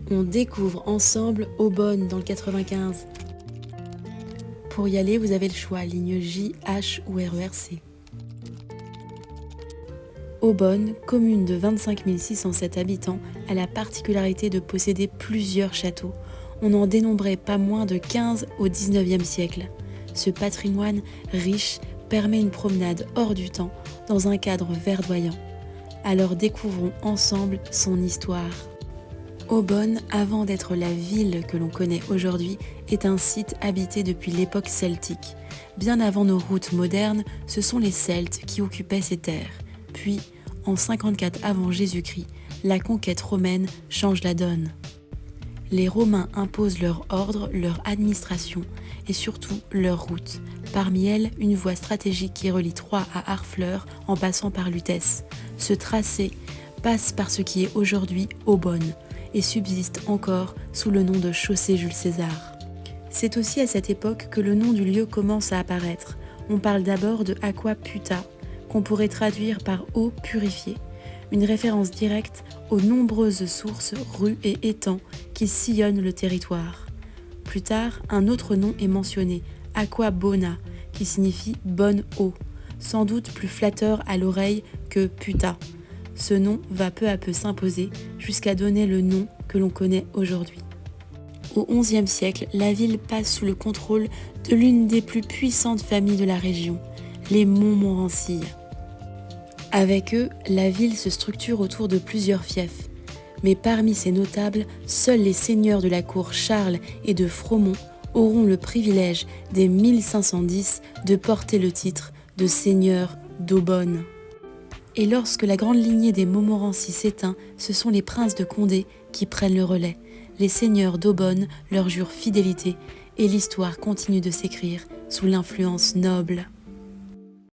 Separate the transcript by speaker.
Speaker 1: On découvre ensemble Aubonne dans le 95. Pour y aller, vous avez le choix, ligne J, H ou RERC. Aubonne, commune de 25 607 habitants, a la particularité de posséder plusieurs châteaux. On en dénombrait pas moins de 15 au 19e siècle. Ce patrimoine riche permet une promenade hors du temps dans un cadre verdoyant. Alors découvrons ensemble son histoire. Aubonne, avant d'être la ville que l'on connaît aujourd'hui, est un site habité depuis l'époque celtique. Bien avant nos routes modernes, ce sont les Celtes qui occupaient ces terres. Puis, en 54 avant Jésus-Christ, la conquête romaine change la donne. Les Romains imposent leur ordre, leur administration et surtout leur route. Parmi elles, une voie stratégique qui relie Troyes à Harfleur en passant par Lutèce. Ce tracé passe par ce qui est aujourd'hui Aubonne et subsiste encore sous le nom de chaussée Jules César. C'est aussi à cette époque que le nom du lieu commence à apparaître. On parle d'abord de aqua puta, qu'on pourrait traduire par eau purifiée, une référence directe aux nombreuses sources, rues et étangs qui sillonnent le territoire. Plus tard, un autre nom est mentionné, aqua bona, qui signifie bonne eau, sans doute plus flatteur à l'oreille que puta. Ce nom va peu à peu s'imposer jusqu'à donner le nom que l'on connaît aujourd'hui. Au XIe siècle, la ville passe sous le contrôle de l'une des plus puissantes familles de la région, les Montmorency. Avec eux, la ville se structure autour de plusieurs fiefs. Mais parmi ces notables, seuls les seigneurs de la cour Charles et de Fromont auront le privilège dès 1510 de porter le titre de seigneur d'Aubonne. Et lorsque la grande lignée des Montmorency s'éteint, ce sont les princes de Condé qui prennent le relais. Les seigneurs d'Aubonne leur jurent fidélité et l'histoire continue de s'écrire sous l'influence noble.